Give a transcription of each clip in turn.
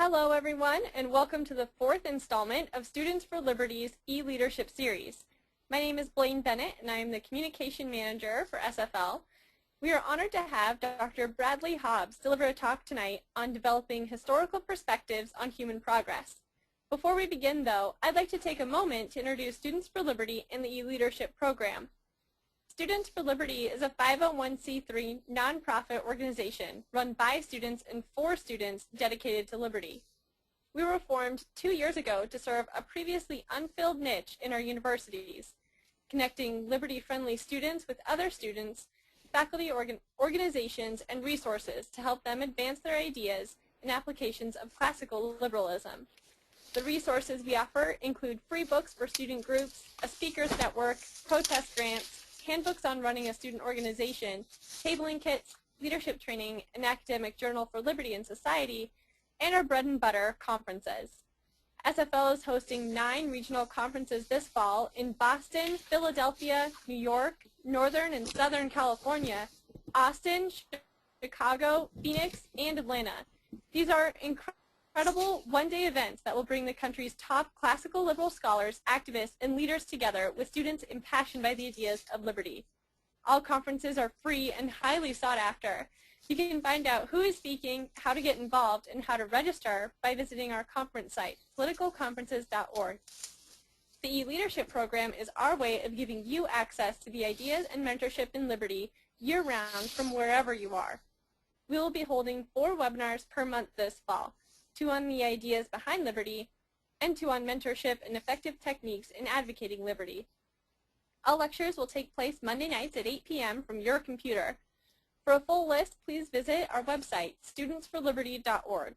Hello everyone, and welcome to the fourth installment of Students for Liberty's e-Leadership series. My name is Blaine Bennett, and I am the Communication Manager for SFL. We are honored to have Dr. Bradley Hobbes deliver a talk tonight on developing historical perspectives on human progress. Before we begin, though, I'd like to take a moment to introduce Students for Liberty and the e-Leadership program. Students for Liberty is a 501c3 nonprofit organization run by students and for students dedicated to liberty. We were formed 2 years ago to serve a previously unfilled niche in our universities, connecting liberty-friendly students with other students, faculty organizations, and resources to help them advance their ideas and applications of classical liberalism. The resources we offer include free books for student groups, a speakers network, protest grants, handbooks on running a student organization, tabling kits, leadership training, an academic journal for liberty and society, and our bread and butter, conferences. SFL is hosting 9 regional conferences this fall in Boston, Philadelphia, New York, Northern and Southern California, Austin, Chicago, Phoenix, and Atlanta. These are incredible one-day events that will bring the country's top classical liberal scholars, activists, and leaders together with students impassioned by the ideas of liberty. All conferences are free and highly sought after. You can find out who is speaking, how to get involved, and how to register by visiting our conference site, politicalconferences.org. The e-Leadership program is our way of giving you access to the ideas and mentorship in liberty year-round from wherever you are. We will be holding 4 webinars per month this fall. 2 on the ideas behind liberty, and 2 on mentorship and effective techniques in advocating liberty. All lectures will take place Monday nights at 8 p.m. from your computer. For a full list, please visit our website, studentsforliberty.org.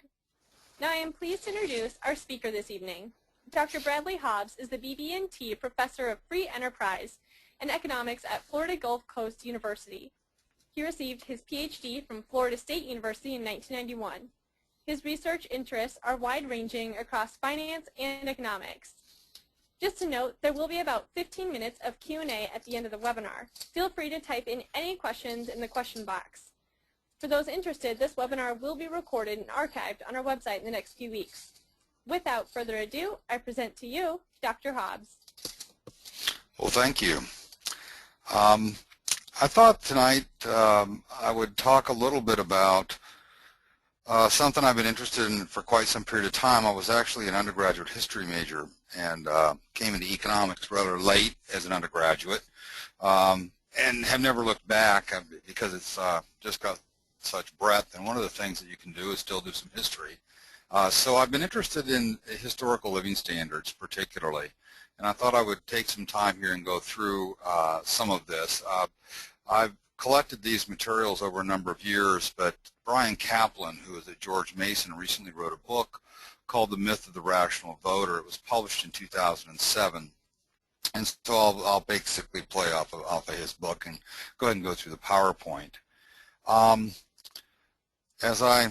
Now I am pleased to introduce our speaker this evening. Dr. Bradley Hobbes is the BB&T Professor of Free Enterprise and Economics at Florida Gulf Coast University. He received his PhD from Florida State University in 1991. His research interests are wide-ranging across finance and economics. Just to note, there will be about 15 minutes of Q&A at the end of the webinar. Feel free to type in any questions in the question box. For those interested, this webinar will be recorded and archived on our website in the next few weeks. Without further ado, I present to you Dr. Hobbes. Well, thank you. I thought tonight I would talk a little bit about something I've been interested in for quite some period of time. I was actually an undergraduate history major and came into economics rather late as an undergraduate and have never looked back because it's just got such breadth, and one of the things that you can do is still do some history. So I've been interested in historical living standards particularly, and I thought I would take some time here and go through some of this. I've collected these materials over a number of years, but Brian Kaplan, who is at George Mason, recently wrote a book called The Myth of the Rational Voter. It was published in 2007. And so I'll basically play off of his book and go ahead and go through the PowerPoint. As I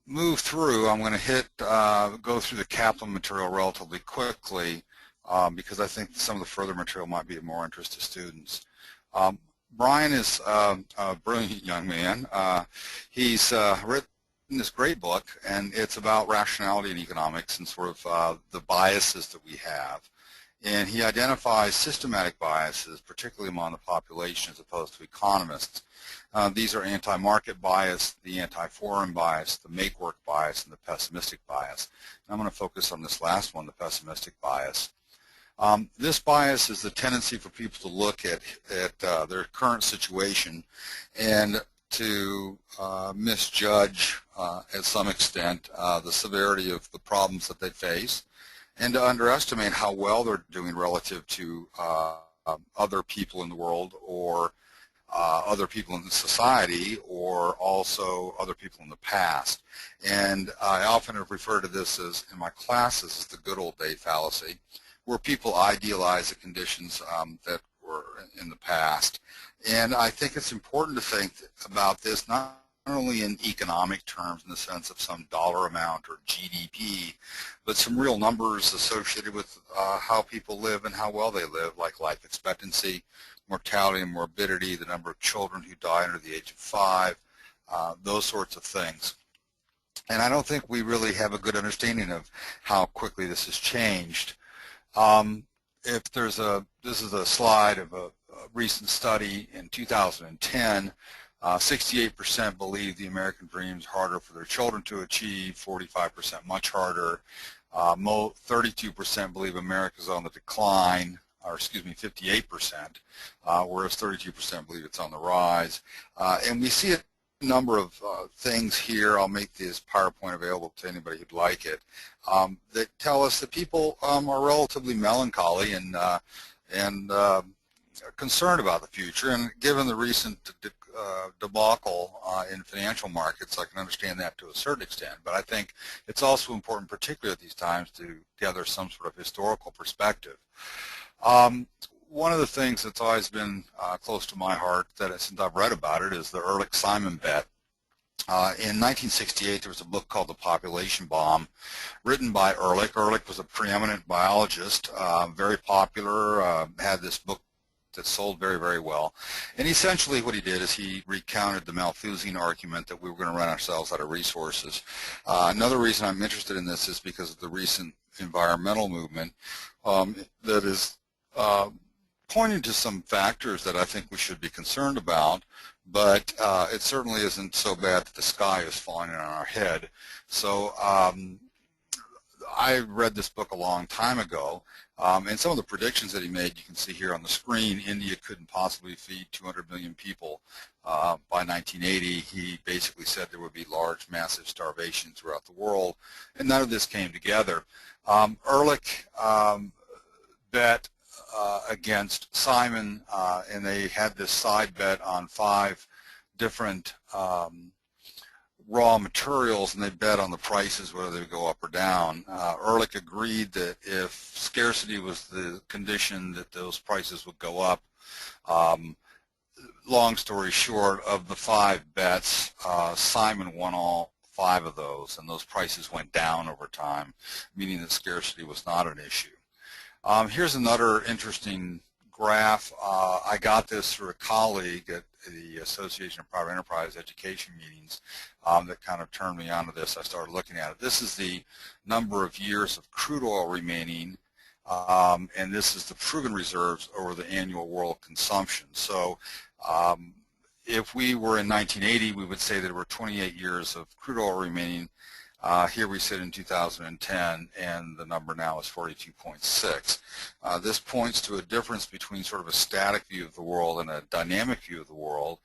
move through, I'm going to go through the Kaplan material relatively quickly because I think some of the further material might be of more interest to students. Brian is a brilliant young man. He's written this great book, and it's about rationality in economics and sort of the biases that we have. And he identifies systematic biases, particularly among the population as opposed to economists. These are anti-market bias, the anti-foreign bias, the make-work bias, and the pessimistic bias. And I'm going to focus on this last one, the pessimistic bias. This bias is the tendency for people to look at their current situation and to misjudge, at some extent, the severity of the problems that they face, and to underestimate how well they're doing relative to other people in the world, or other people in the society, or also other people in the past. And I often have referred to this as, in my classes, as the good old day fallacy, where people idealize the conditions that were in the past. And I think it's important to think about this not only in economic terms in the sense of some dollar amount or GDP, but some real numbers associated with how people live and how well they live, like life expectancy, mortality and morbidity, the number of children who die under the age of 5, those sorts of things. And I don't think we really have a good understanding of how quickly this has changed. If there's this is a slide of a recent study in 2010. 68% believe the American dream is harder for their children to achieve, 45% much harder. 32% believe America is on the decline, or excuse me, 58%, whereas 32% believe it's on the rise. And we see a number of things here. I'll make this PowerPoint available to anybody who'd like it, that tell us that people are relatively melancholy and concerned about the future. And given the recent debacle in financial markets, I can understand that to a certain extent. But I think it's also important, particularly at these times, to gather some sort of historical perspective. One of the things that's always been close to my heart, since I've read about it, is the Ehrlich Simon Bet. In 1968, there was a book called The Population Bomb, written by Ehrlich. Ehrlich was a preeminent biologist, very popular, had this book that sold very, very well. And essentially what he did is he recounted the Malthusian argument that we were going to run ourselves out of resources. Another reason I'm interested in this is because of the recent environmental movement that is pointing to some factors that I think we should be concerned about, but it certainly isn't so bad that the sky is falling in on our head. So I read this book a long time ago, and some of the predictions that he made you can see here on the screen. India couldn't possibly feed 200 million people by 1980. He basically said there would be large, massive starvation throughout the world, and none of this came together. Ehrlich bet against Simon, and they had this side bet on 5 different raw materials, and they bet on the prices, whether they would go up or down. Ehrlich agreed that if scarcity was the condition, that those prices would go up. Long story short, of the 5 bets, Simon won all 5 of those, and those prices went down over time, meaning that scarcity was not an issue. Here's another interesting graph. I got this through a colleague at the Association of Private Enterprise Education meetings that kind of turned me onto this. I started looking at it. This is the number of years of crude oil remaining, and this is the proven reserves over the annual world consumption. So if we were in 1980, we would say that there were 28 years of crude oil remaining. Here we sit in 2010, and the number now is 42.6. This points to a difference between sort of a static view of the world and a dynamic view of the world.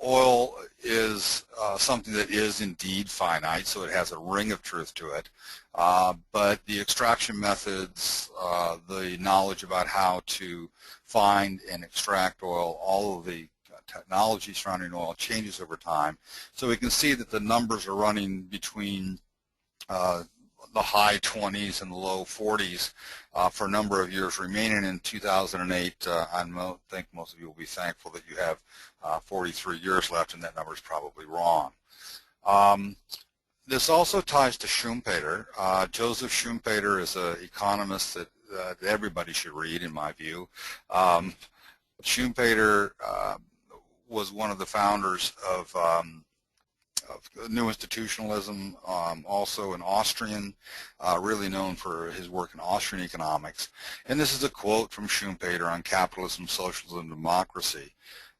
Oil is something that is indeed finite, so it has a ring of truth to it. But the extraction methods, the knowledge about how to find and extract oil, all of the technology surrounding oil changes over time. So we can see that the numbers are running between the high 20s and the low 40s for a number of years remaining. In 2008, I think most of you will be thankful that you have 43 years left, and that number is probably wrong. This also ties to Schumpeter. Joseph Schumpeter is an economist that everybody should read, in my view. Schumpeter was one of the founders of New Institutionalism, also an Austrian, really known for his work in Austrian economics. And this is a quote from Schumpeter on capitalism, socialism, democracy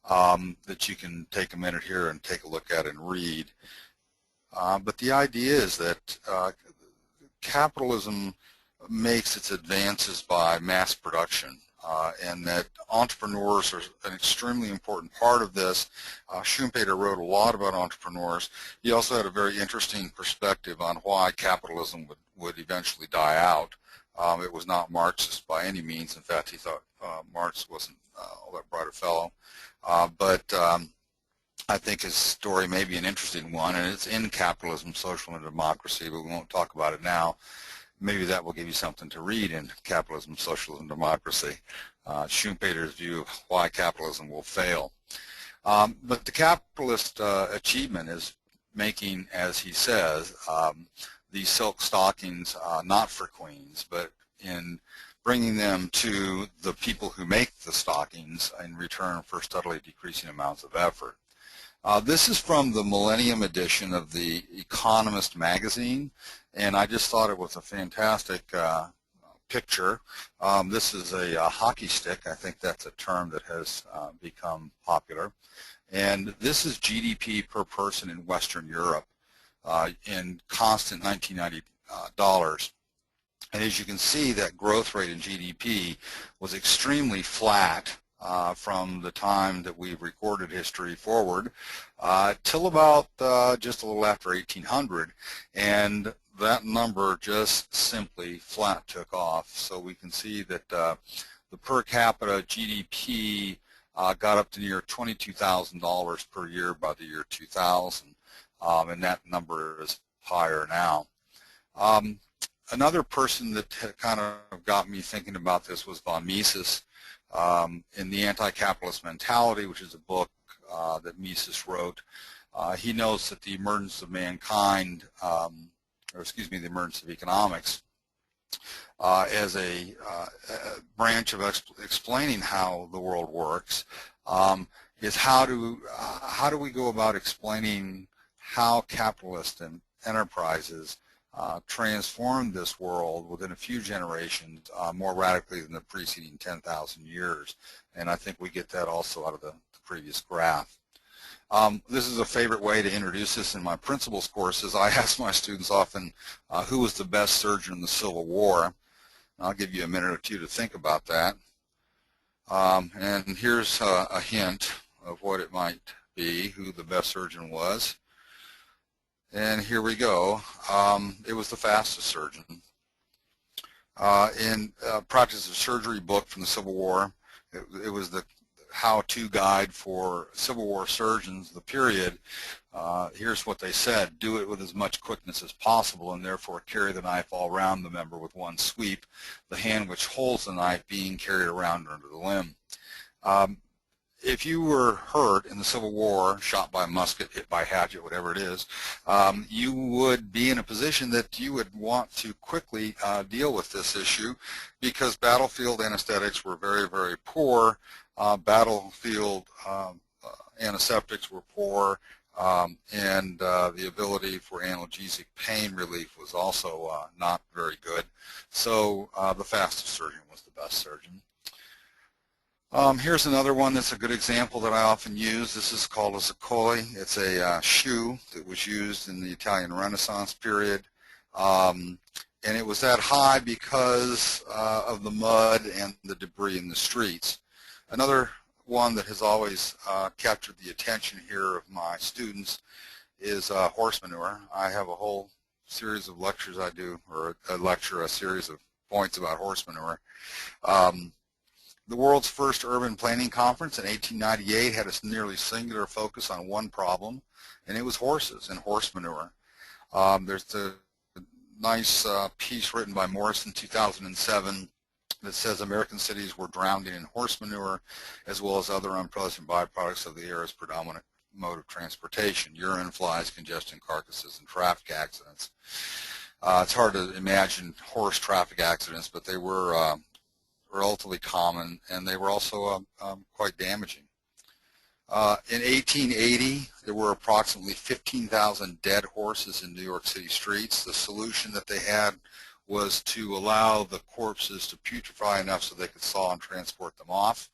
that you can take a minute here and take a look at and read. But the idea is that capitalism makes its advances by mass production. And that entrepreneurs are an extremely important part of this. Schumpeter wrote a lot about entrepreneurs. He also had a very interesting perspective on why capitalism would eventually die out. It was not Marxist by any means. In fact, he thought Marx wasn't all that bright a fellow. But I think his story may be an interesting one, and it's in Capitalism, Social and Democracy, but we won't talk about it now. Maybe that will give you something to read in Capitalism, Socialism, Democracy, Schumpeter's view of why capitalism will fail. But the capitalist achievement is making, as he says, these silk stockings not for queens, but in bringing them to the people who make the stockings in return for steadily decreasing amounts of effort. This is from the Millennium edition of the Economist magazine, and I just thought it was a fantastic picture. This is a hockey stick. I think that's a term that has become popular. And this is GDP per person in Western Europe in constant 1990 dollars. And as you can see, that growth rate in GDP was extremely flat from the time that we've recorded history forward till about just a little after 1800, and that number just simply flat took off. So we can see that the per capita GDP got up to near $22,000 per year by the year 2000, and that number is higher now. Another person that kind of got me thinking about this was von Mises in The Anti-Capitalist Mentality, which is a book that Mises wrote. He notes that the emergence of mankind, the emergence of economics as a branch of explaining how the world works is how do we go about explaining how capitalist enterprises transformed this world within a few generations more radically than the preceding 10,000 years. And I think we get that also out of the previous graph. This is a favorite way to introduce this in my principles courses. I ask my students often who was the best surgeon in the Civil War. I'll give you a minute or two to think about that. And here's a hint of what it might be, who the best surgeon was. And here we go. It was the fastest surgeon. In Practice of Surgery book from the Civil War, it was the how-to guide for Civil War surgeons, the period. Here's what they said: do it with as much quickness as possible, and therefore carry the knife all round the member with one sweep, the hand which holds the knife being carried around under the limb. If you were hurt in the Civil War, shot by a musket, hit by a hatchet, whatever it is, you would be in a position that you would want to quickly deal with this issue, because battlefield anesthetics were very, very poor. Battlefield antiseptics were poor, and the ability for analgesic pain relief was also not very good. So the fastest surgeon was the best surgeon. Here's another one that's a good example that I often use. This is called a Zoccoli. It's a shoe that was used in the Italian Renaissance period. And it was that high because of the mud and the debris in the streets. Another one that has always captured the attention here of my students is horse manure. I have a whole series of lectures I do, or a series of points about horse manure. The world's first urban planning conference in 1898 had a nearly singular focus on one problem, and it was horses and horse manure. There's a nice piece written by Morris in 2007 that says American cities were drowning in horse manure, as well as other unpleasant byproducts of the era's predominant mode of transportation: urine, flies, congestion, carcasses, and traffic accidents. It's hard to imagine horse traffic accidents, but they were relatively common, and they were also quite damaging. In 1880, there were approximately 15,000 dead horses in New York City streets. The solution that they had was to allow the corpses to putrefy enough so they could saw and transport them off.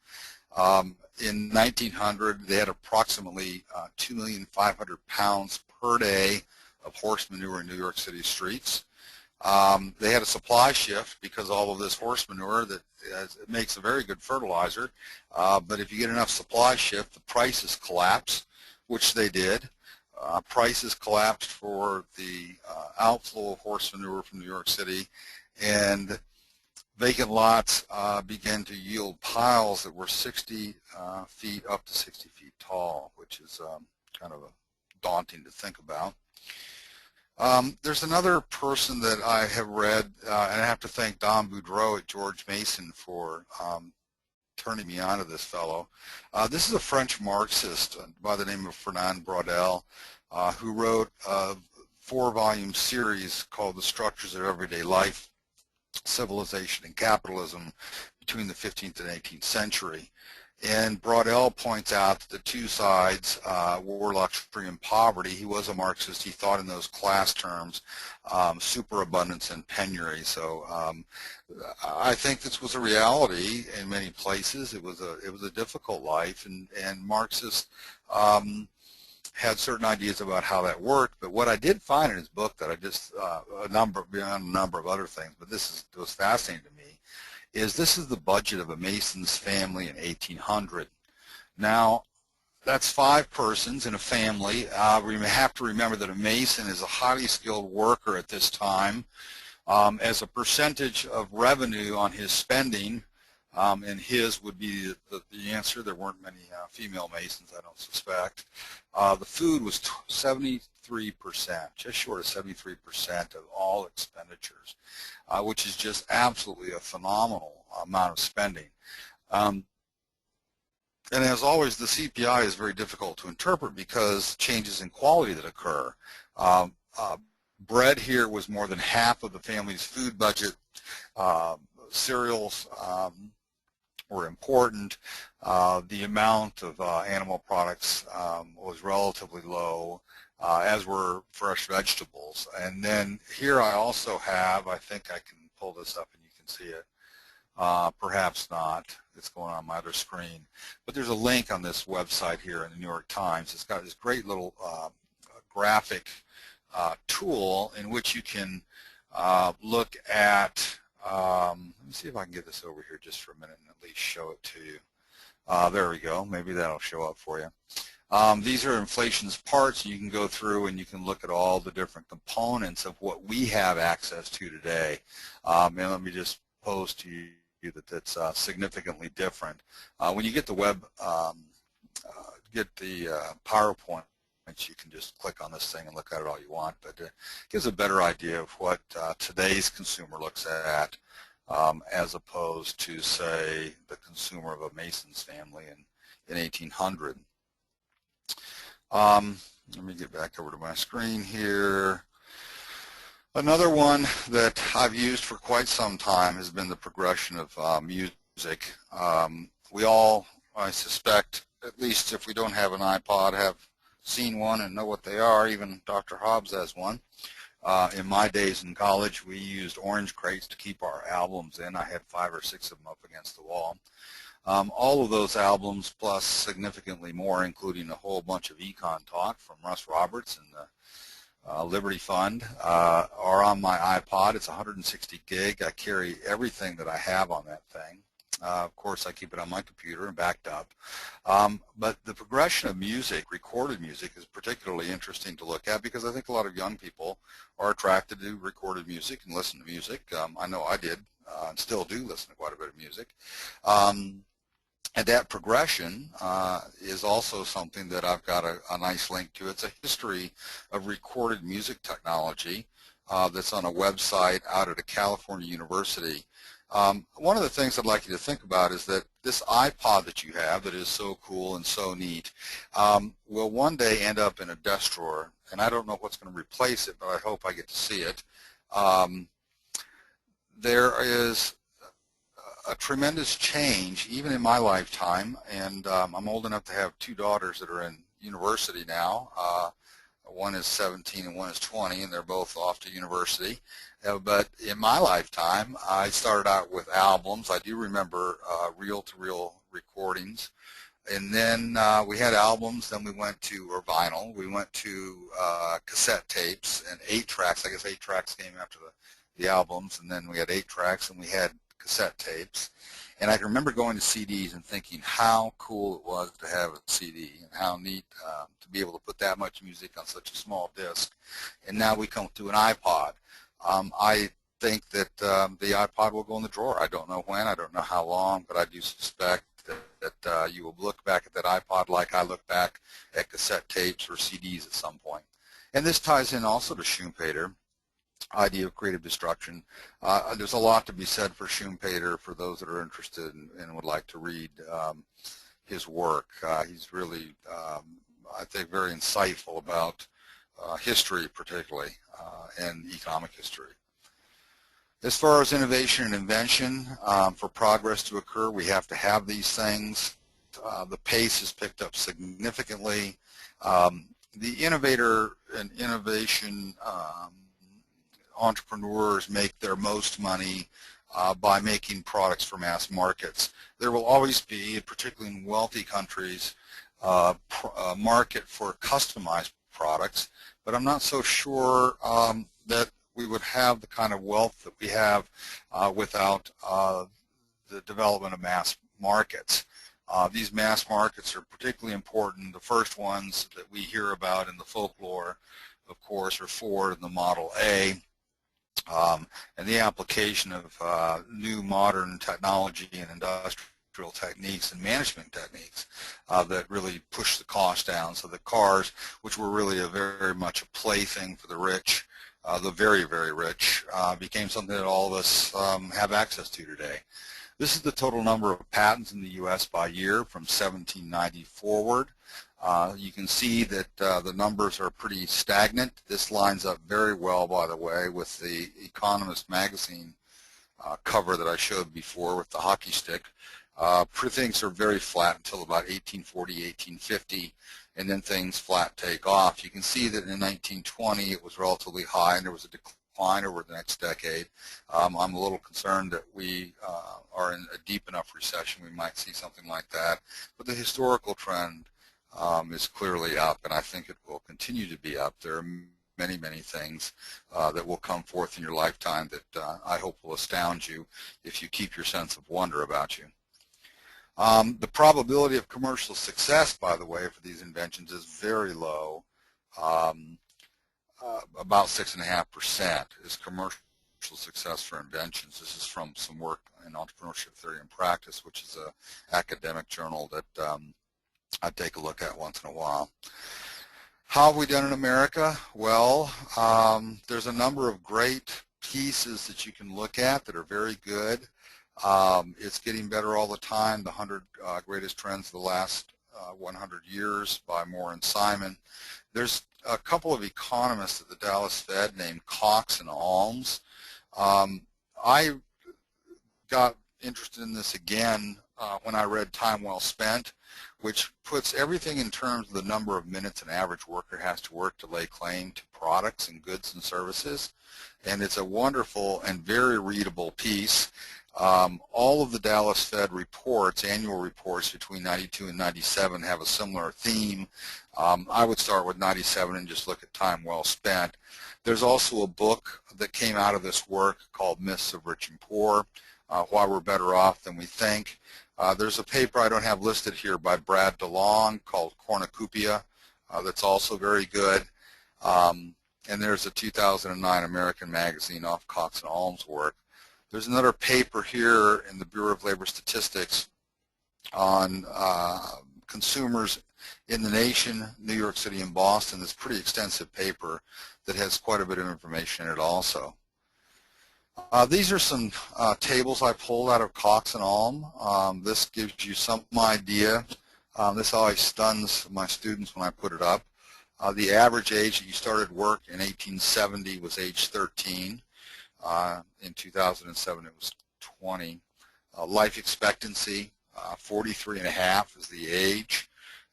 In 1900, they had approximately 2,500,000 pounds per day of horse manure in New York City streets. They had a supply shift because all of this horse manure that it makes a very good fertilizer, but if you get enough supply shift, the prices collapse, which they did. Prices collapsed for the outflow of horse manure from New York City, and vacant lots began to yield piles that were 60 feet up to 60 feet tall, which is kind of daunting to think about. There's another person that I have read, and I have to thank Don Boudreau at George Mason for turning me on to this fellow. This is a French Marxist by the name of Fernand Braudel, who wrote a 4-volume series called The Structures of Everyday Life, Civilization and Capitalism Between the 15th and 18th Century. And Bradley points out that the two sides were luxury and poverty. He was a Marxist. He thought in those class terms, superabundance and penury. So I think this was a reality in many places. It was a difficult life, and Marxists had certain ideas about how that worked. But what I did find in his book that I just beyond a number of other things, but was fascinating to me, is this is the budget of a Mason's family in 1800. Now, that's 5 persons in a family. We have to remember that a Mason is a highly skilled worker at this time. As a percentage of revenue on his spending, and his would be the answer. There weren't many female Masons, I don't suspect. The food was 73%, just short of 73% of all expenditures, which is just absolutely a phenomenal amount of spending. And as always, the CPI is very difficult to interpret because changes in quality that occur. Bread here was more than half of the family's food budget. Cereals were important. The amount of animal products was relatively low, as were fresh vegetables. And then here I also have, I think I can pull this up and you can see it. Perhaps not. It's going on my other screen. But there's a link on this website here in the New York Times. It's got this great little graphic tool in which you can look at, let me see if I can get this over here just for a minute and at least show it to you. There we go. Maybe that'll show up for you. These are inflation's parts. You can go through and you can look at all the different components of what we have access to today. And let me just pose to you that that's significantly different. When you get the PowerPoint, you can just click on this thing and look at it all you want, but it gives a better idea of what today's consumer looks at as opposed to, say, the consumer of a Mason's family in 1800. Let me get back over to my screen here. Another one that I've used for quite some time has been the progression of music. We all, I suspect, at least if we don't have an iPod, have seen one and know what they are. Even Dr. Hobbs has one. In my days in college, we used orange crates to keep our albums in. I had 5 or 6 of them up against the wall. All of those albums, plus significantly more, including a whole bunch of econ talk from Russ Roberts and the Liberty Fund, are on my iPod. It's 160 gig. I carry everything that I have on that thing. Of course, I keep it on my computer and backed up. But the progression of music, recorded music, is particularly interesting to look at because I think a lot of young people are attracted to recorded music and listen to music. I know I did and still do listen to quite a bit of music. And that progression is also something that I've got a nice link to. It's a history of recorded music technology that's on a website out at a California university. One of the things I'd like you to think about is that this iPod that you have that is so cool and so neat will one day end up in a desk drawer, and I don't know what's going to replace it, but I hope I get to see it. There is a tremendous change, even in my lifetime, and I'm old enough to have 2 daughters that are in university now. One is 17 and one is 20, and they're both off to university. But in my lifetime, I started out with albums. I do remember reel-to-reel recordings. And then we had albums, then we went to, or vinyl, we went to cassette tapes and 8 tracks. I guess 8 tracks came after the albums, and then we had 8 tracks, and we had cassette tapes. And I can remember going to CDs and thinking how cool it was to have a CD and how neat to be able to put that much music on such a small disc. And now we come to an iPod. I think that the iPod will go in the drawer. I don't know when, I don't know how long, but I do suspect that you will look back at that iPod like I look back at cassette tapes or CDs at some point. And this ties in also to Schumpeter. Idea of creative destruction. There's a lot to be said for Schumpeter for those that are interested and would like to read his work. He's really, I think, very insightful about history particularly and economic history. As far as innovation and invention, for progress to occur, we have to have these things. the pace has picked up significantly. The innovator and innovation entrepreneurs make their most money by making products for mass markets. There will always be, particularly in wealthy countries, a market for customized products, but I'm not so sure that we would have the kind of wealth that we have without the development of mass markets. These mass markets are particularly important. The first ones that we hear about in the folklore, of course, are Ford and the Model A, and the application of new modern technology and industrial techniques and management techniques that really push the cost down. So the cars, which were really very much a plaything for the rich, the very, very rich, became something that all of us have access to today. This is the total number of patents in the U.S. by year from 1790 forward. You can see that the numbers are pretty stagnant. This lines up very well, by the way, with the Economist magazine cover that I showed before with the hockey stick. Things are very flat until about 1840, 1850, and then things flat take off. You can see that in 1920 it was relatively high, and there was a decline over the next decade. I'm a little concerned that we are in a deep enough recession we might see something like that, but the historical trend is clearly up, and I think it will continue to be up. There are many, many things that will come forth in your lifetime that I hope will astound you if you keep your sense of wonder about you. The probability of commercial success, by the way, for these inventions is very low. About 6.5% is commercial success for inventions. This is from some work in Entrepreneurship Theory and Practice, which is an academic journal that I take a look at once in a while. How have we done in America? Well, there's a number of great pieces that you can look at that are very good. It's getting better all the time. The 100 Greatest Trends of the Last 100 Years by Moore and Simon. There's a couple of economists at the Dallas Fed named Cox and Alms. I got interested in this again when I read Time Well Spent, which puts everything in terms of the number of minutes an average worker has to work to lay claim to products and goods and services. And it's a wonderful and very readable piece. All of the Dallas Fed reports, annual reports between 92 and 97 have a similar theme. I would start with 97 and just look at Time Well Spent. There's also a book that came out of this work called Myths of Rich and Poor, Why We're Better Off Than We Think. There's a paper I don't have listed here by Brad DeLong called Cornucopia that's also very good. And there's a 2009 American Magazine off Cox and Alms work. There's another paper here in the Bureau of Labor Statistics on consumers in the nation, New York City and Boston. It's a pretty extensive paper that has quite a bit of information in it also. These are some tables I pulled out of Cox and Alm. This gives you some idea. This always stuns my students when I put it up. The average age that you started work in 1870 was age 13. In 2007 it was 20. Life expectancy, 43.5 is the age.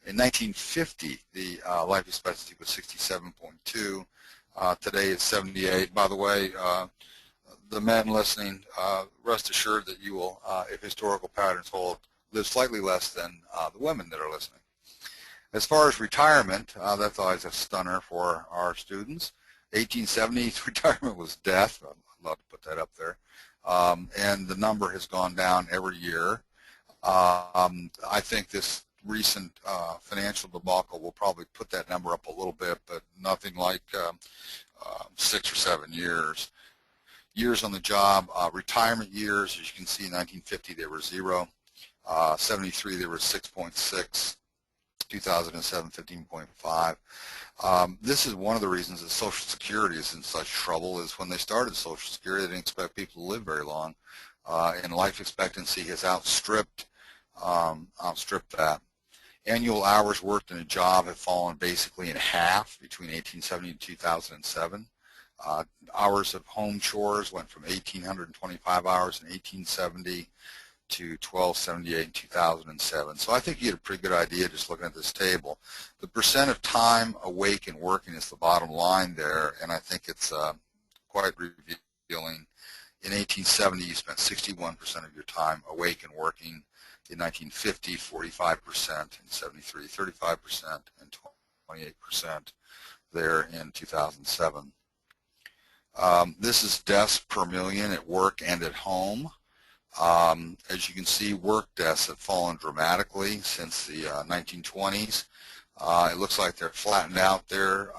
In 1950 the life expectancy was 67.2. Today it's 78. By the way, the men listening, rest assured that you will, if historical patterns hold, live slightly less than the women that are listening. As far as retirement, that's always a stunner for our students. 1870 retirement was death. I'd love to put that up there. And the number has gone down every year. I think this recent financial debacle will probably put that number up a little bit, but nothing like 6 or 7 years. Years on the job, retirement years, as you can see, in 1950 they were 0, 73 they were 6.6, 2007 15.5. This is one of the reasons that Social Security is in such trouble. Is when they started Social Security, they didn't expect people to live very long, and life expectancy has outstripped that. Annual hours worked in a job have fallen basically in half between 1870 and 2007. Hours of home chores went from 1,825 hours in 1870 to 1278 in 2007. So I think you get a pretty good idea just looking at this table. The percent of time awake and working is the bottom line there, and I think it's quite revealing. In 1870, you spent 61% of your time awake and working. In 1950, 45%. In 73, 35%, and 28% there in 2007. This is deaths per million at work and at home. As you can see, work deaths have fallen dramatically since the 1920s. It looks like they're flattened out there,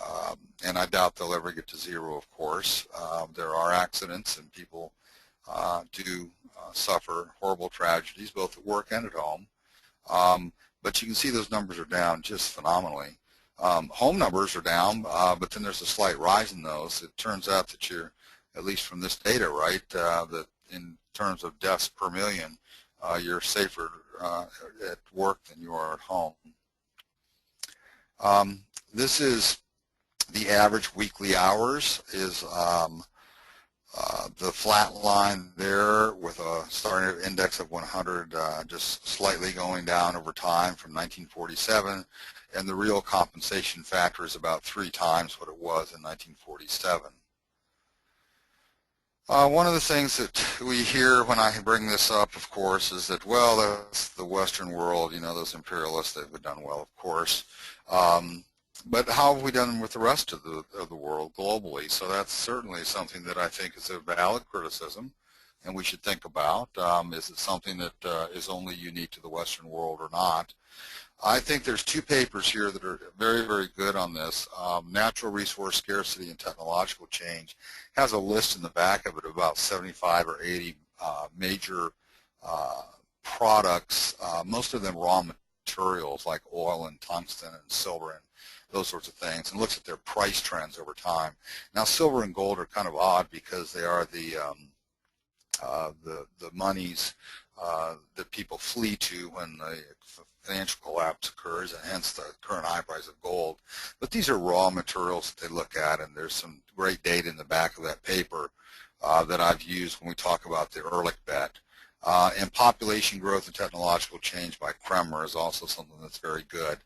and I doubt they'll ever get to zero, of course. There are accidents, and people do suffer horrible tragedies, both at work and at home. But you can see those numbers are down just phenomenally. Home numbers are down, but then there's a slight rise in those. It turns out that you're, at least from this data, right, that in terms of deaths per million, you're safer at work than you are at home. This is the average weekly hours, is the flat line there with a starting index of 100, just slightly going down over time from 1947, and the real compensation factor is about 3 times what it was in 1947. One of the things that we hear when I bring this up, of course, is that, well, that's the Western world, you know, those imperialists, they've done well, of course. But how have we done with the rest of the world globally? So that's certainly something that I think is a valid criticism, and we should think about. Is it something that is only unique to the Western world or not? I think there's 2 papers here that are very, very good on this. Natural Resource Scarcity and Technological Change has a list in the back of it of about 75 or 80 major products, most of them raw materials like oil and tungsten and silver and those sorts of things, and looks at their price trends over time. Now, silver and gold are kind of odd because they are the monies that people flee to when the financial collapse occurs, and hence the current high price of gold. But these are raw materials that they look at, and there's some great data in the back of that paper that I've used when we talk about the Ehrlich Bet. And Population Growth and Technological Change by Kremer is also something that's very good.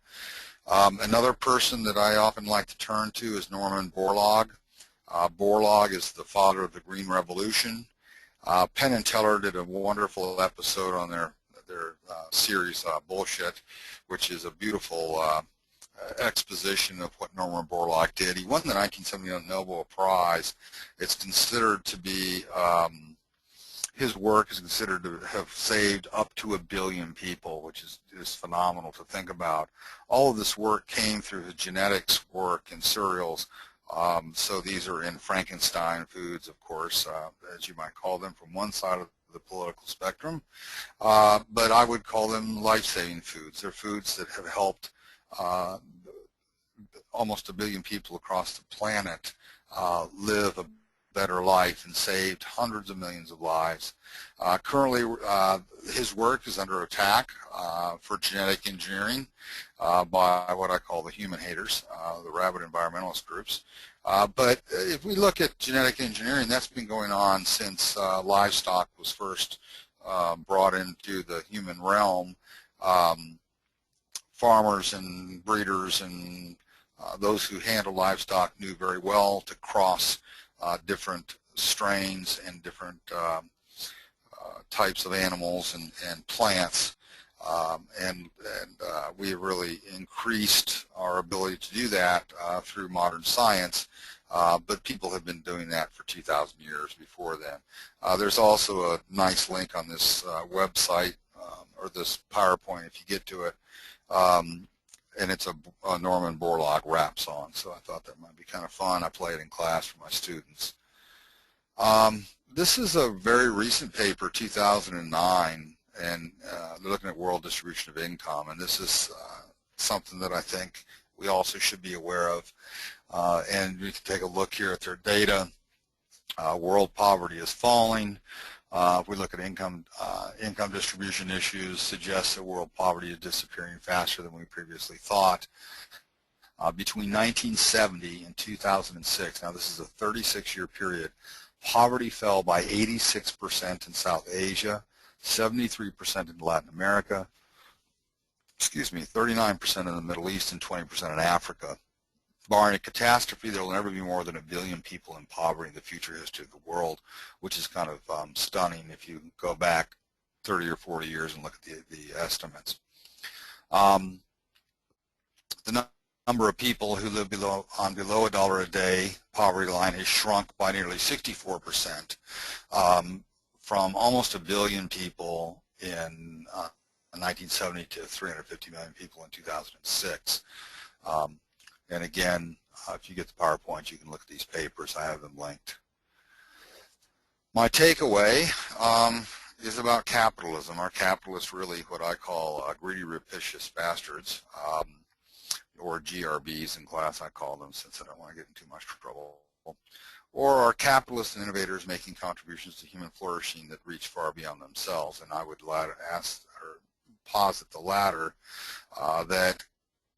Another person that I often like to turn to is Norman Borlaug. Borlaug is the father of the Green Revolution. Penn and Teller did a wonderful episode on their series Bullshit, which is a beautiful exposition of what Norman Borlaug did. He won the 1971 Nobel Prize. It's considered to be, his work is considered to have saved up to 1 billion people, which is phenomenal to think about. All of this work came through his genetics work in cereals. So these are in Frankenstein foods, of course, as you might call them, from one side of the political spectrum. But I would call them life-saving foods. They're foods that have helped almost 1 billion people across the planet live a better life and saved hundreds of millions of lives. Currently, his work is under attack for genetic engineering by what I call the human haters, the rabid environmentalist groups. But if we look at genetic engineering, that's been going on since livestock was first brought into the human realm. Farmers and breeders and those who handle livestock knew very well to cross different strains and different types of animals and plants, and we have really increased our ability to do that through modern science, but people have been doing that for 2,000 years before then. There's also a nice link on this website, or this PowerPoint if you get to it, and it's a Norman Borlaug rap song, so I thought that might be kind of fun. I play it in class for my students. This is a very recent paper, 2009, and they're looking at world distribution of income, and this is something that I think we also should be aware of. And we can take a look here at their data. World poverty is falling. If we look at income distribution issues, suggests that world poverty is disappearing faster than we previously thought. Between 1970 and 2006, now this is a 36-year period, poverty fell by 86% in South Asia, 73% in Latin America, 39% in the Middle East, and 20% in Africa. Barring a catastrophe, there will never be more than 1 billion people in poverty in the future history of the world, which is kind of stunning if you go back 30 or 40 years and look at the estimates. The number of people who live below $1 a day poverty line has shrunk by nearly 64%, from almost 1 billion people in 1970 to 350 million people in 2006. And again, if you get the PowerPoint, you can look at these papers. I have them linked. My takeaway is about capitalism. Our capitalists really what I call greedy, rapacious bastards, or GRBs in class I call them, since I don't want to get in too much trouble. Or are capitalists and innovators making contributions to human flourishing that reach far beyond themselves? And I would posit the latter, that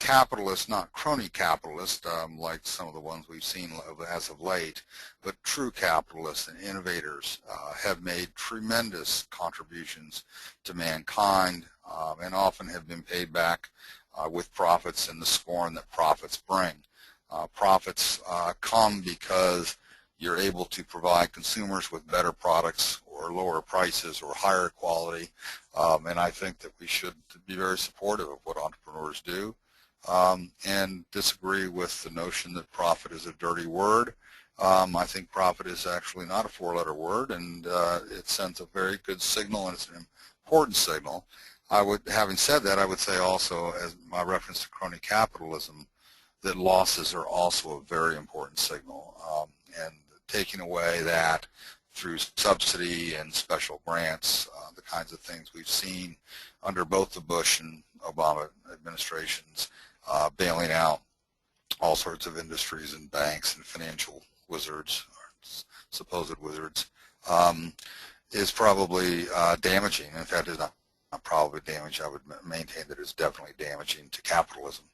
capitalists, not crony capitalists like some of the ones we've seen as of late, but true capitalists and innovators have made tremendous contributions to mankind and often have been paid back with profits and the scorn that profits bring. Profits come because you're able to provide consumers with better products or lower prices or higher quality, and I think that we should be very supportive of what entrepreneurs do. And disagree with the notion that profit is a dirty word. I think profit is actually not a 4-letter word, and it sends a very good signal, and it's an important signal. Having said that, I would say also, as my reference to crony capitalism, that losses are also a very important signal, and taking away that through subsidy and special grants, the kinds of things we've seen under both the Bush and Obama administrations, bailing out all sorts of industries and banks and financial wizards, or supposed wizards, is probably damaging. In fact, it's not probably damaging. I would maintain that it's definitely damaging to capitalism.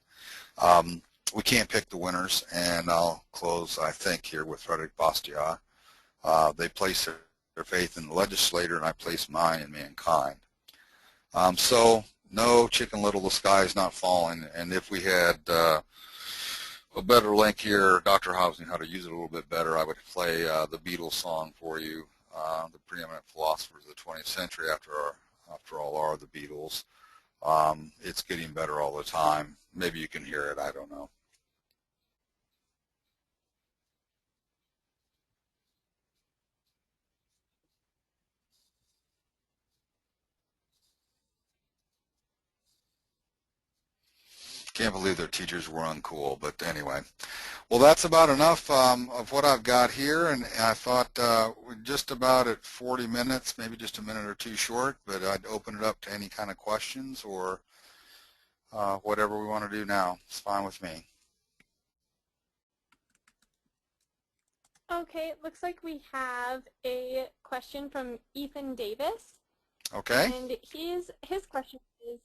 We can't pick the winners, and I'll close, I think, here with Frederick Bastiat. They place their faith in the legislator, and I place mine in mankind. So no, Chicken Little, the sky is not falling. And if we had a better link here, Dr. Hobbs knew how to use it a little bit better, I would play the Beatles song for you, the preeminent philosophers of the 20th century, after all, are the Beatles. It's getting better all the time. Maybe you can hear it, I don't know. Can't believe their teachers were uncool, but anyway. Well, that's about enough of what I've got here, and I thought we're just about at 40 minutes, maybe just a minute or two short, but I'd open it up to any kind of questions or whatever we want to do now. It's fine with me. Okay, it looks like we have a question from Ethan Davis. Okay. And his question is,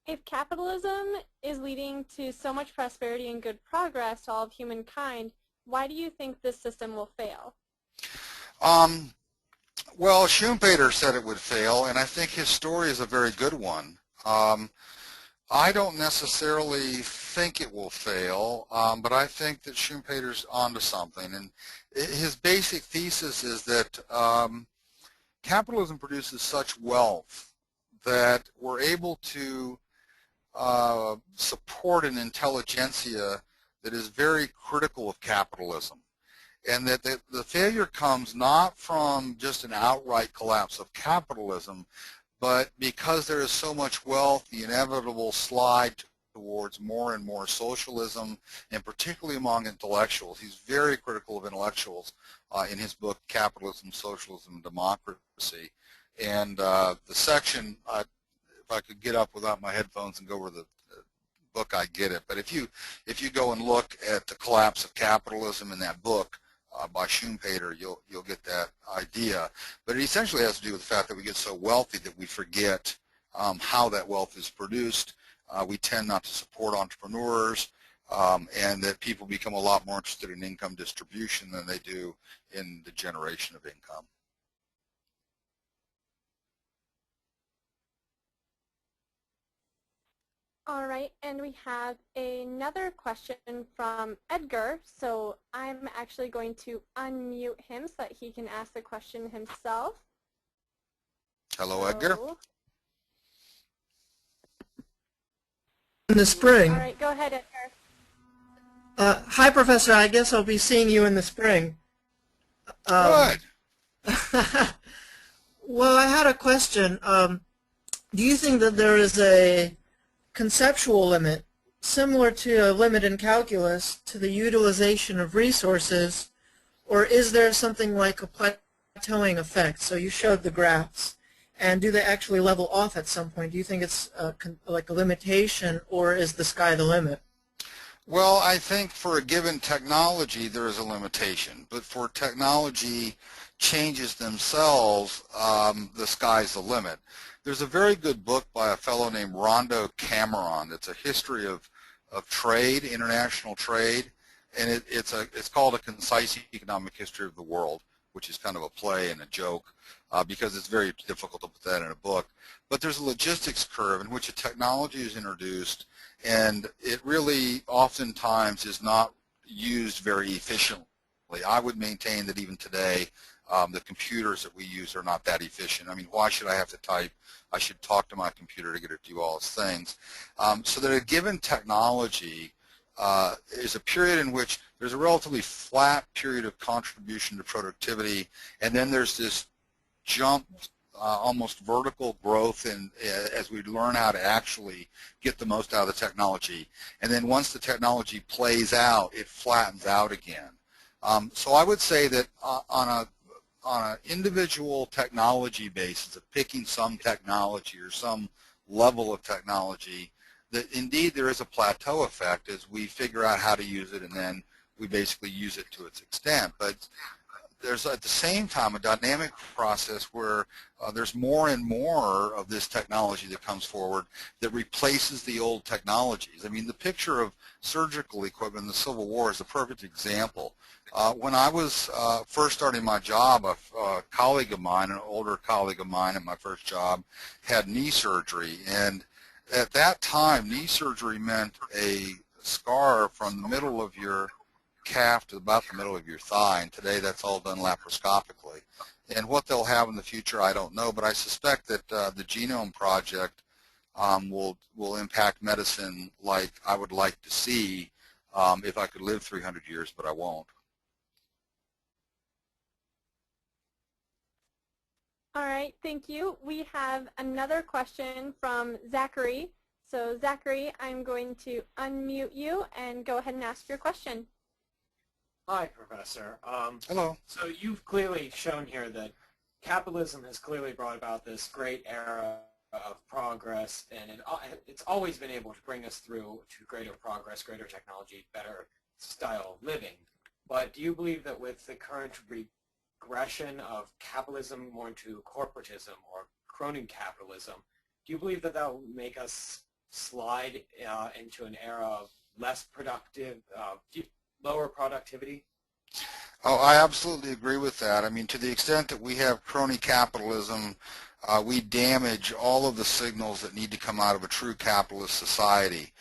if capitalism is leading to so much prosperity and good progress to all of humankind, why do you think this system will fail? Well, Schumpeter said it would fail, and I think his story is a very good one. I don't necessarily think it will fail, but I think that Schumpeter's onto something. And his basic thesis is that capitalism produces such wealth that we're able to support an intelligentsia that is very critical of capitalism, and that the failure comes not from just an outright collapse of capitalism, but because there is so much wealth, the inevitable slide towards more and more socialism, and particularly among intellectuals. He's very critical of intellectuals in his book, Capitalism, Socialism, and Democracy. And the section, if I could get up without my headphones and go over the book, I get it. But if you go and look at the collapse of capitalism in that book by Schumpeter, you'll get that idea. But it essentially has to do with the fact that we get so wealthy that we forget how that wealth is produced. We tend not to support entrepreneurs, and that people become a lot more interested in income distribution than they do in the generation of income. All right, and we have another question from Edgar. So I'm actually going to unmute him so that he can ask the question himself. Hello, Edgar. In the spring. All right, go ahead, Edgar. Hi, Professor. I guess I'll be seeing you in the spring. Good. Well, I had a question. Do you think that there is a conceptual limit, similar to a limit in calculus, to the utilization of resources, or is there something like a plateauing effect? So you showed the graphs, and do they actually level off at some point? Do you think it's like a limitation, or is the sky the limit? Well, I think for a given technology there is a limitation, but for technology changes themselves, the sky's the limit. There's a very good book by a fellow named Rondo Cameron. It's a history of trade, international trade, and it's called A Concise Economic History of the World, which is kind of a play and a joke because it's very difficult to put that in a book. But there's a logistics curve in which a technology is introduced, and it really oftentimes is not used very efficiently. I would maintain that even today, the computers that we use are not that efficient. I mean, why should I have to type? I should talk to my computer to get it to do all its things. So that a given technology is a period in which there's a relatively flat period of contribution to productivity, and then there's this jump, almost vertical growth as we learn how to actually get the most out of the technology. And then once the technology plays out, it flattens out again. So I would say that on an individual technology basis of picking some technology or some level of technology, that indeed there is a plateau effect as we figure out how to use it, and then we basically use it to its extent. But there's at the same time a dynamic process where there's more and more of this technology that comes forward that replaces the old technologies. I mean, the picture of surgical equipment in the Civil War is a perfect example. When I was first starting my job, a colleague of mine, an older colleague of mine at my first job, had knee surgery, and at that time knee surgery meant a scar from the middle of your calf to about the middle of your thigh, and today that's all done laparoscopically. And what they'll have in the future, I don't know, but I suspect that the Genome Project will impact medicine like I would like to see if I could live 300 years, but I won't. All right, thank you. We have another question from Zachary. So Zachary, I'm going to unmute you and go ahead and ask your question. Hi, Professor. Hello. So you've clearly shown here that capitalism has clearly brought about this great era of progress, and it's always been able to bring us through to greater progress, greater technology, better style of living. But do you believe that with the current regression of capitalism more into corporatism or crony capitalism, do you believe that that will make us slide into an era of less productive, lower productivity? Oh, I absolutely agree with that. I mean, to the extent that we have crony capitalism, we damage all of the signals that need to come out of a true capitalist society.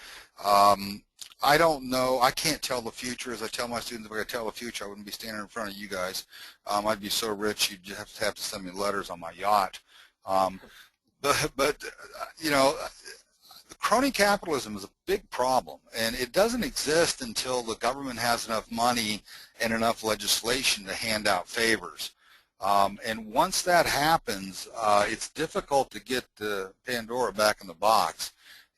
I don't know. I can't tell the future. As I tell my students, if I could tell the future, I wouldn't be standing in front of you guys. I'd be so rich, you'd just have to send me letters on my yacht. But you know, crony capitalism is a big problem, and it doesn't exist until the government has enough money and enough legislation to hand out favors. And once that happens, it's difficult to get the Pandora back in the box.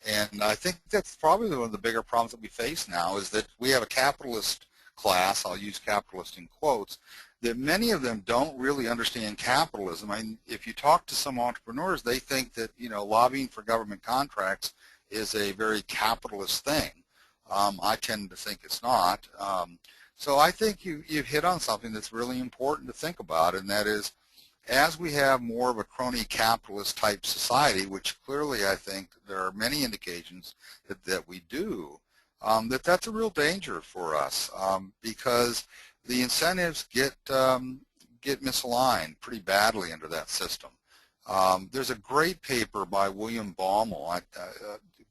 And I think that's probably one of the bigger problems that we face now, is that we have a capitalist class, I'll use capitalist in quotes, that many of them don't really understand capitalism. I mean, if you talk to some entrepreneurs, they think that, you know, lobbying for government contracts is a very capitalist thing. I tend to think it's not. So I think you've hit on something that's really important to think about, and that is, as we have more of a crony capitalist type society, which clearly I think there are many indications that we do, that's a real danger for us, because the incentives get misaligned pretty badly under that system. There's a great paper by William Baumol,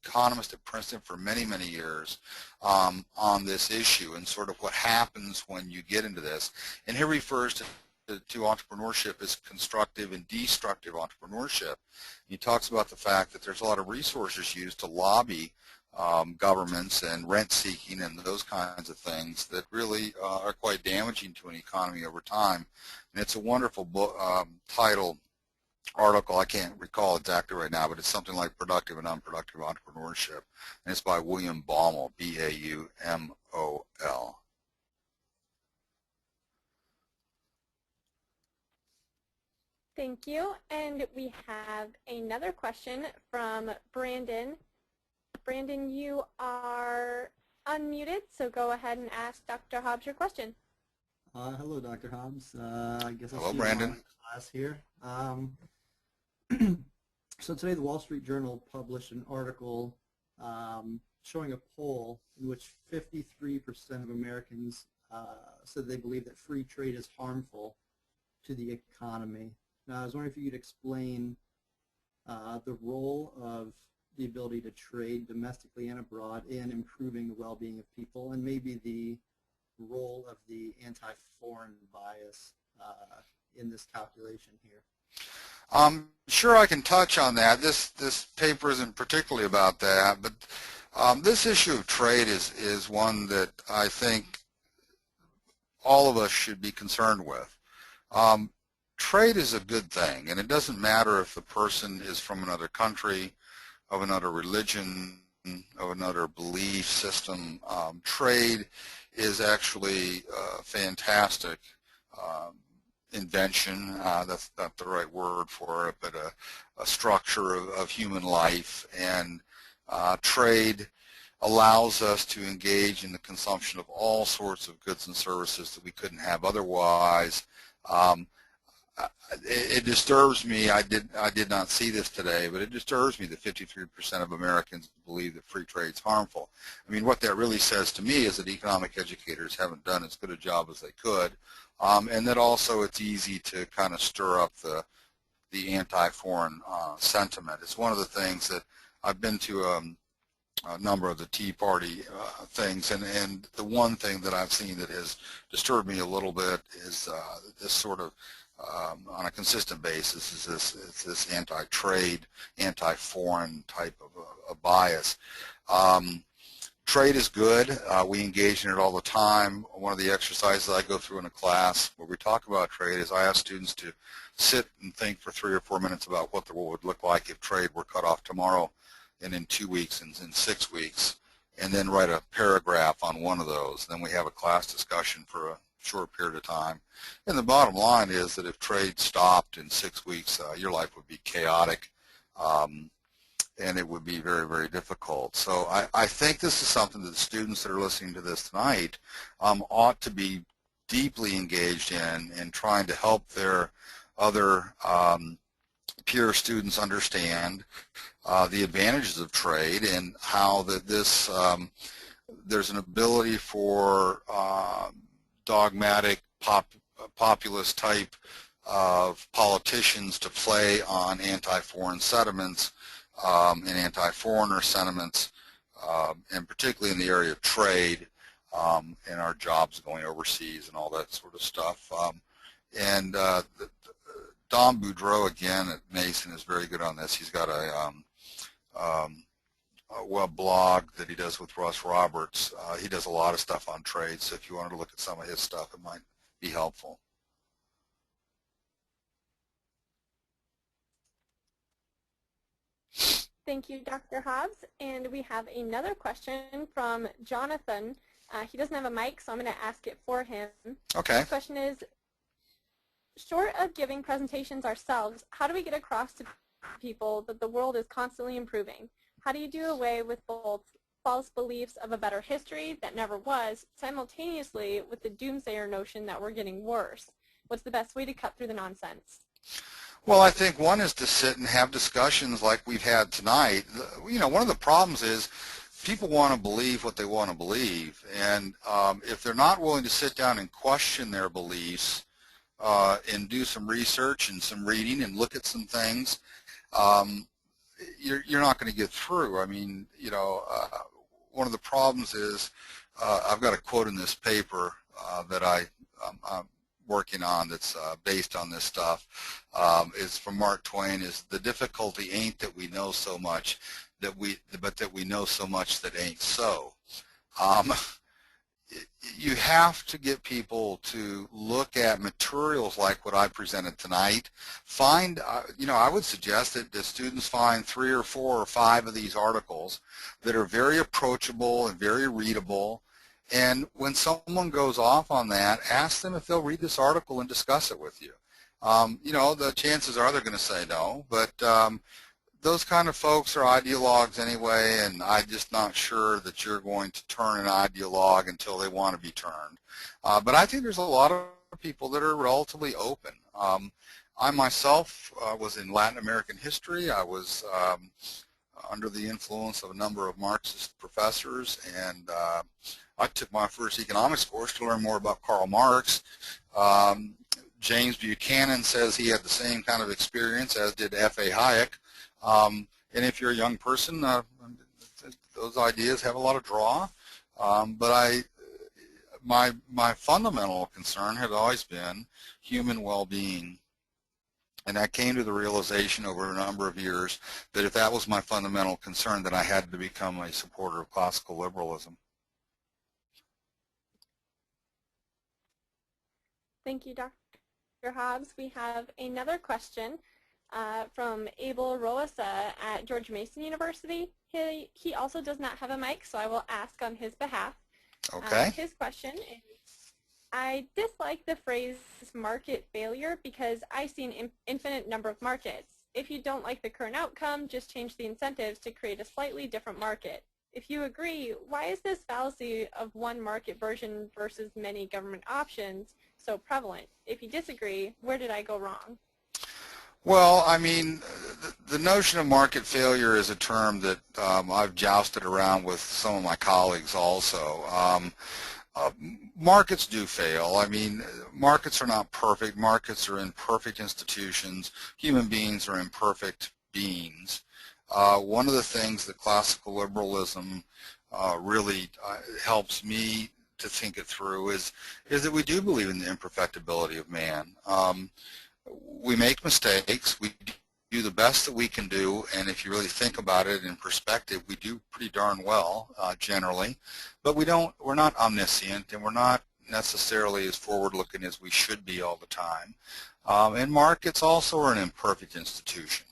economist at Princeton for many, many years on this issue and sort of what happens when you get into this. And he refers to entrepreneurship as constructive and destructive entrepreneurship. He talks about the fact that there's a lot of resources used to lobby governments and rent seeking and those kinds of things that really are quite damaging to an economy over time. And it's a wonderful book, title article. I can't recall exactly right now, but it's something like Productive and Unproductive Entrepreneurship, and it's by William Baumol, B-A-U-M-O-L. Thank you. And we have another question from Brandon. Brandon, you are unmuted, so go ahead and ask Dr. Hobbs your question. Hello, Dr. Hobbs. I guess Hello, Brandon. Class here. So today the Wall Street Journal published an article showing a poll in which 53% of Americans said they believe that free trade is harmful to the economy. Now, I was wondering if you could explain the role of the ability to trade domestically and abroad in improving the well-being of people, and maybe the role of the anti-foreign bias in this calculation here. Sure, I can touch on that. This paper isn't particularly about that, but this issue of trade is one that I think all of us should be concerned with. Trade is a good thing, and it doesn't matter if the person is from another country, of another religion, of another belief system. Trade is actually a fantastic invention. That's not the right word for it, but a structure of human life. And trade allows us to engage in the consumption of all sorts of goods and services that we couldn't have otherwise. It disturbs me. I did not see this today, but it disturbs me that 53% of Americans believe that free trade is harmful. I mean, what that really says to me is that economic educators haven't done as good a job as they could, and that also it's easy to kind of stir up the anti-foreign sentiment. It's one of the things that I've been to a number of the Tea Party things, and the one thing that I've seen that has disturbed me a little bit is this sort of on a consistent basis is this anti-trade, anti-foreign type of a bias. Trade is good. We engage in it all the time. One of the exercises I go through in a class where we talk about trade is I ask students to sit and think for 3 or 4 minutes about what the world would look like if trade were cut off tomorrow and in 2 weeks and in 6 weeks, and then write a paragraph on one of those. Then we have a class discussion for a short period of time. And the bottom line is that if trade stopped in 6 weeks, your life would be chaotic, and it would be very, very difficult. So I think this is something that the students that are listening to this tonight ought to be deeply engaged in trying to help their other peer students understand the advantages of trade and how that this there's an ability for dogmatic populist type of politicians to play on anti-foreign sentiments and anti-foreigner sentiments, and particularly in the area of trade and our jobs going overseas and all that sort of stuff. Don Boudreau, again, at Mason, is very good on this. He's got a web blog that he does with Russ Roberts. He does a lot of stuff on trade, so if you wanted to look at some of his stuff, it might be helpful. Thank you, Dr. Hobbs. And we have another question from Jonathan. He doesn't have a mic, so I'm going to ask it for him. Okay. The question is, short of giving presentations ourselves, how do we get across to people that the world is constantly improving? How do you do away with both false beliefs of a better history that never was, simultaneously with the doomsayer notion that we're getting worse? What's the best way to cut through the nonsense? Well, I think one is to sit and have discussions like we've had tonight. You know, one of the problems is people want to believe what they want to believe, and if they're not willing to sit down and question their beliefs and do some research and some reading and look at some things, you're not going to get through. I mean, one of the problems is, I've got a quote in this paper that I'm working on that's based on this stuff. Is from Mark Twain, is the difficulty ain't that we know so much but that we know so much that ain't so. You have to get people to look at materials like what I presented tonight. Find, I would suggest that the students find 3 or 4 or 5 of these articles that are very approachable and very readable. And when someone goes off on that, ask them if they'll read this article and discuss it with you. The chances are they're going to say no, but those kind of folks are ideologues anyway, and I'm just not sure that you're going to turn an ideologue until they want to be turned. But I think there's a lot of people that are relatively open. I myself was in Latin American history. I was under the influence of a number of Marxist professors, and I took my first economics course to learn more about Karl Marx. James Buchanan says he had the same kind of experience, as did F.A. Hayek. And if you're a young person, those ideas have a lot of draw. But my fundamental concern had always been human well-being. And I came to the realization over a number of years that if that was my fundamental concern, then I had to become a supporter of classical liberalism. Thank you, Dr. Hobbs. We have another question from Abel Roasa at George Mason University. He also does not have a mic, so I will ask on his behalf. Okay. His question is, I dislike the phrase market failure because I see an infinite number of markets. If you don't like the current outcome, just change the incentives to create a slightly different market. If you agree, why is this fallacy of one market version versus many government options so prevalent? If you disagree, where did I go wrong? Well, I mean, the notion of market failure is a term that I've jousted around with some of my colleagues also. Markets do fail. I mean, markets are not perfect. Markets are imperfect institutions. Human beings are imperfect beings. One of the things that classical liberalism really helps me to think it through is that we do believe in the imperfectibility of man. We make mistakes. We do the best that we can do, and if you really think about it in perspective, we do pretty darn well generally. But we're not omniscient, and we're not necessarily as forward-looking as we should be all the time. And markets also are an imperfect institution.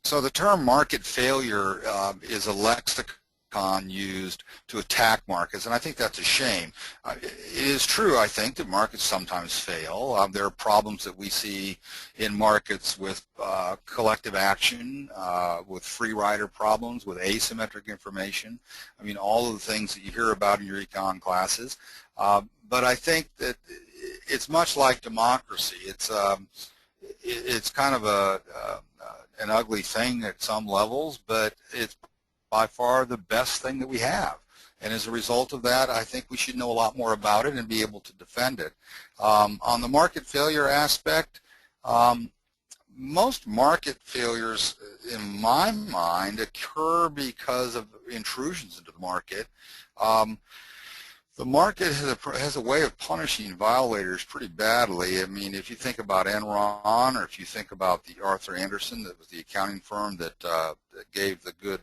So the term market failure is a lexicon used to attack markets, and I think that's a shame. It is true, I think, that markets sometimes fail. There are problems that we see in markets with collective action, with free rider problems, with asymmetric information. I mean, all of the things that you hear about in your econ classes. But I think that it's much like democracy. It's kind of an ugly thing at some levels, but it's by far the best thing that we have. And as a result of that, I think we should know a lot more about it and be able to defend it. On the market failure aspect, most market failures, in my mind, occur because of intrusions into the market. The market has a way of punishing violators pretty badly. I mean, if you think about Enron, or if you think about the Arthur Andersen, that was the accounting firm that gave the good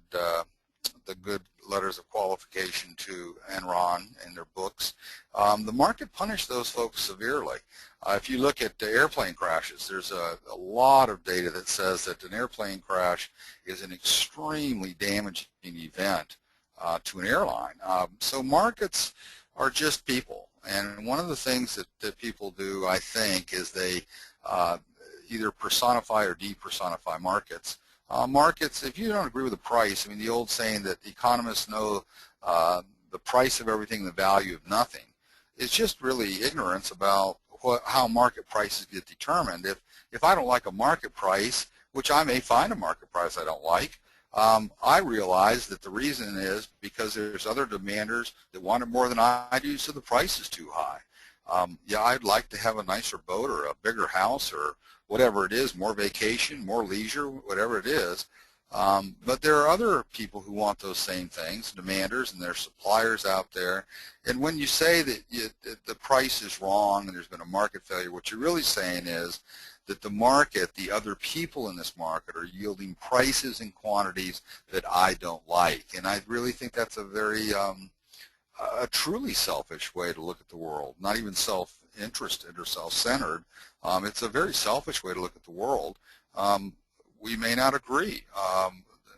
letters of qualification to Enron in their books, the market punished those folks severely. If you look at the airplane crashes, there's a lot of data that says that an airplane crash is an extremely damaging event to an airline. So markets are just people, and one of the things that people do, I think, is they either personify or depersonify markets. Markets, if you don't agree with the price, I mean, the old saying that economists know the price of everything, the value of nothing, it's just really ignorance about how market prices get determined. If I don't like a market price, which I may find a market price I don't like, I realize that the reason is because there's other demanders that want it more than I do, so the price is too high. Yeah, I'd like to have a nicer boat or a bigger house or whatever it is, more vacation, more leisure, whatever it is. But there are other people who want those same things, demanders, and there are suppliers out there. And when you say that the price is wrong and there's been a market failure, what you're really saying is that the market, the other people in this market, are yielding prices and quantities that I don't like. And I really think that's a very, a truly selfish way to look at the world, not even self-interested or self-centered. It's a very selfish way to look at the world. We may not agree.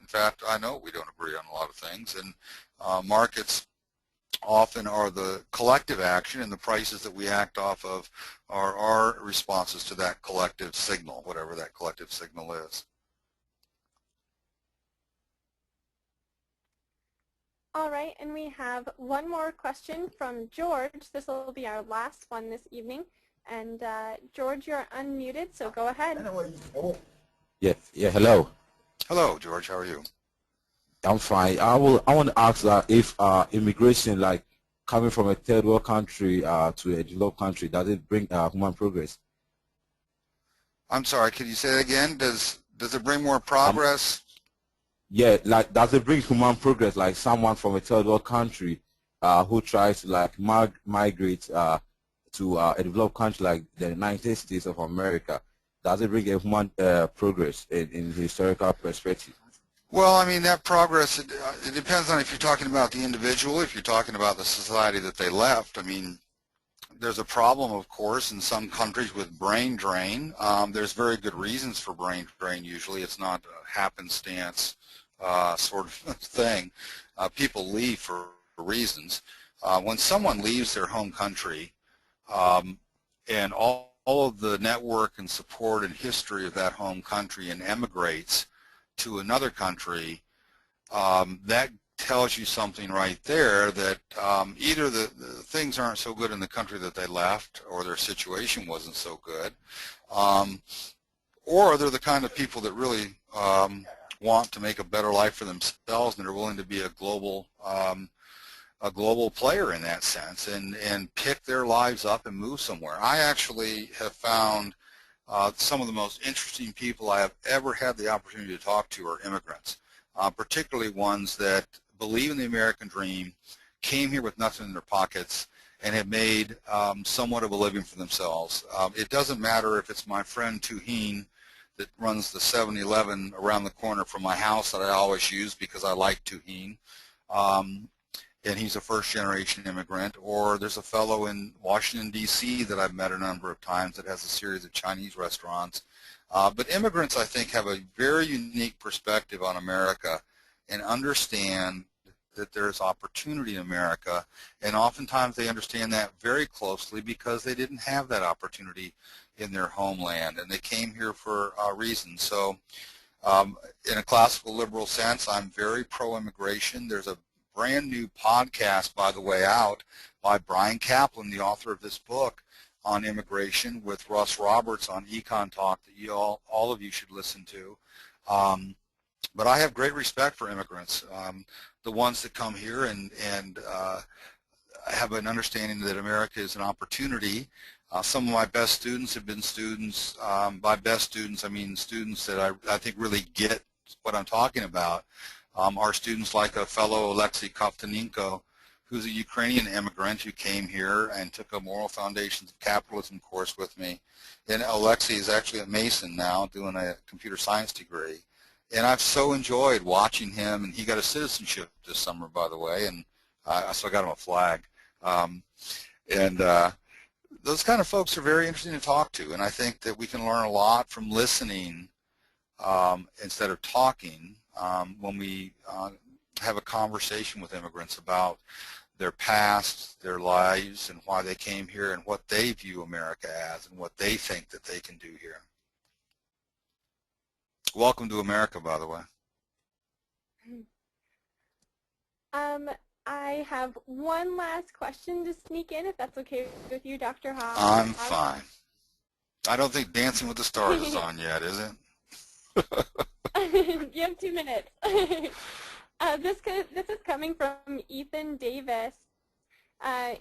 In fact, I know we don't agree on a lot of things, and markets often are the collective action, and the prices that we act off of are our responses to that collective signal, whatever that collective signal is. All right, and we have one more question from George. This will be our last one this evening. And George, you're unmuted, so go ahead. Yeah, hello. Hello, George. How are you? I'm fine. I want to ask that if immigration, like coming from a third world country to a developed country, does it bring human progress? I'm sorry, could you say that again? Does it bring more progress? Yeah, like does it bring human progress? Like someone from a third world country who tries to like migrate to a developed country like the United States of America, does it bring a human progress in historical perspective? Well, I mean, that progress, it depends on if you're talking about the individual, if you're talking about the society that they left. I mean, there's a problem, of course, in some countries with brain drain. There's very good reasons for brain drain usually. It's not a happenstance sort of thing. People leave for reasons. When someone leaves their home country and all of the network and support and history of that home country and emigrates to another country, that tells you something right there that either the things aren't so good in the country that they left, or their situation wasn't so good, or they're the kind of people that really want to make a better life for themselves and are willing to be a global player in that sense and pick their lives up and move somewhere. I actually have found some of the most interesting people I have ever had the opportunity to talk to are immigrants, particularly ones that believe in the American dream, came here with nothing in their pockets, and have made somewhat of a living for themselves. It doesn't matter if it's my friend Tuheen that runs the 7-Eleven around the corner from my house that I always use because I like Tuheen, and he's a first-generation immigrant, or there's a fellow in Washington, D.C. that I've met a number of times that has a series of Chinese restaurants. But immigrants, I think, have a very unique perspective on America and understand that there's opportunity in America, and oftentimes they understand that very closely because they didn't have that opportunity in their homeland, and they came here for a reason. So in a classical liberal sense, I'm very pro-immigration. There's a brand new podcast, by the way, out by Brian Kaplan, the author of this book on immigration, with Russ Roberts on Econ Talk that you all of you should listen to. But I have great respect for immigrants, the ones that come here and have an understanding that America is an opportunity. Some of my best students have been students, by best students I mean students that I think really get what I'm talking about. Are students like a fellow Alexei Kovtunenko, who's a Ukrainian immigrant who came here and took a Moral Foundations of Capitalism course with me. And Alexei is actually at Mason now doing a computer science degree. And I've so enjoyed watching him, and he got a citizenship this summer, by the way, and so I got him a flag. Those kind of folks are very interesting to talk to, and I think that we can learn a lot from listening instead of talking when we have a conversation with immigrants about their past, their lives, and why they came here, and what they view America as, and what they think that they can do here. Welcome to America, by the way. I have one last question to sneak in, if that's okay with you, Dr. Hobbs. I'm fine. I don't think Dancing with the Stars is on yet, is it? You have 2 minutes. This is coming from Ethan Davis.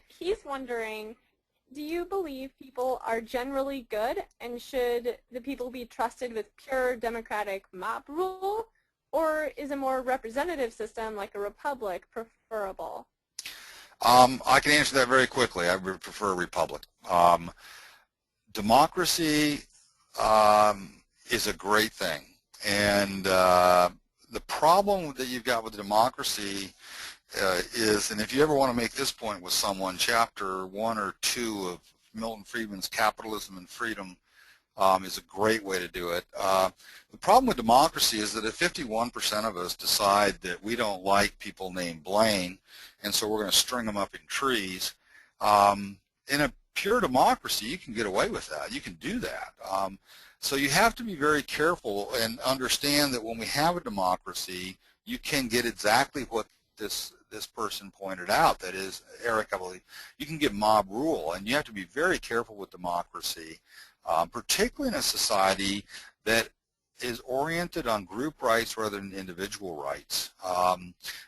He's wondering, do you believe people are generally good, and should the people be trusted with pure democratic mob rule, or is a more representative system like a republic preferable? I can answer that very quickly. I would prefer a republic. Democracy is a great thing, and the problem that you've got with democracy is, and if you ever want to make this point with someone, chapter 1 or 2 of Milton Friedman's Capitalism and Freedom is a great way to do it. The problem with democracy is that if 51% of us decide that we don't like people named Blaine, and so we're going to string them up in trees, in a pure democracy, you can get away with that. You can do that. So you have to be very careful and understand that when we have a democracy, you can get exactly what this person pointed out. That is, Eric, I believe, you can get mob rule, and you have to be very careful with democracy, particularly in a society that is oriented on group rights rather than individual rights.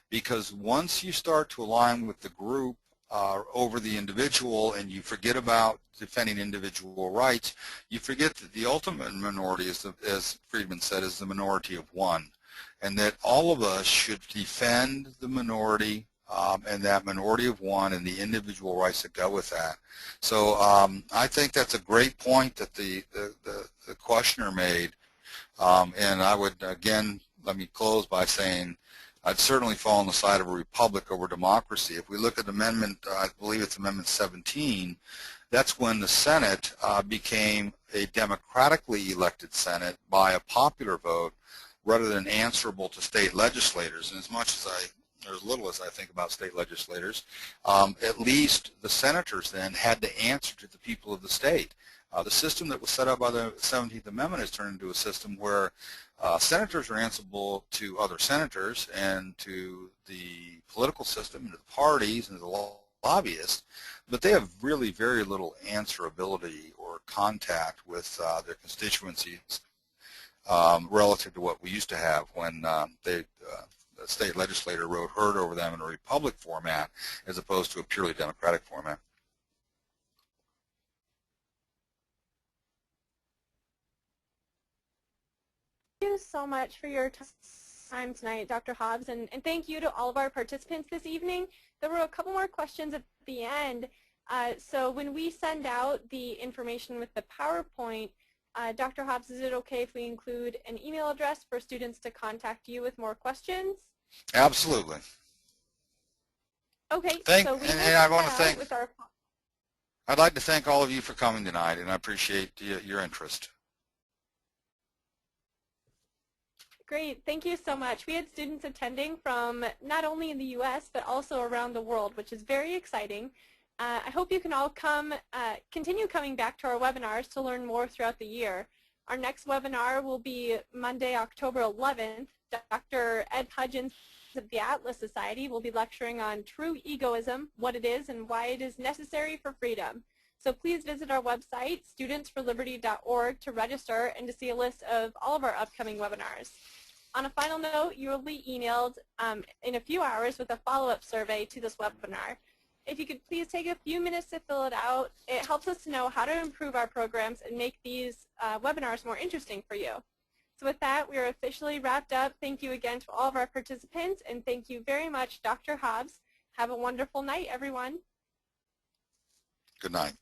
Because once you start to align with the group over the individual, and you forget about defending individual rights, you forget that the ultimate minority, as Friedman said, is the minority of one, and that all of us should defend the minority and that minority of one and the individual rights that go with that. So I think that's a great point that the questioner made, and I would, again, let me close by saying I'd certainly fall on the side of a republic over democracy. If we look at Amendment, I believe it's Amendment 17, that's when the Senate became a democratically elected Senate by a popular vote rather than answerable to state legislators. And as much as or as little as I think about state legislators, at least the senators then had to answer to the people of the state. The system that was set up by the 17th Amendment has turned into a system where senators are answerable to other senators and to the political system and to the parties and to the lobbyists, but they have really very little answerability or contact with their constituencies relative to what we used to have when the state legislator wrote herd over them in a republic format as opposed to a purely democratic format. Thank you so much for your time tonight, Dr. Hobbs, and thank you to all of our participants this evening. There were a couple more questions at the end. So when we send out the information with the PowerPoint, Dr. Hobbs, is it okay if we include an email address for students to contact you with more questions? Absolutely. Okay, so we and I want to thank, with our... I'd like to thank all of you for coming tonight, and I appreciate your interest. Great, thank you so much. We had students attending from not only in the U.S. but also around the world, which is very exciting. I hope you can all continue coming back to our webinars to learn more throughout the year. Our next webinar will be Monday, October 11th. Dr. Ed Hudgens of the Atlas Society will be lecturing on true egoism, what it is, and why it is necessary for freedom. So please visit our website, studentsforliberty.org, to register and to see a list of all of our upcoming webinars. On a final note, you will be emailed in a few hours with a follow-up survey to this webinar. If you could please take a few minutes to fill it out, it helps us to know how to improve our programs and make these webinars more interesting for you. So with that, we are officially wrapped up. Thank you again to all of our participants, and thank you very much, Dr. Hobbs. Have a wonderful night, everyone. Good night.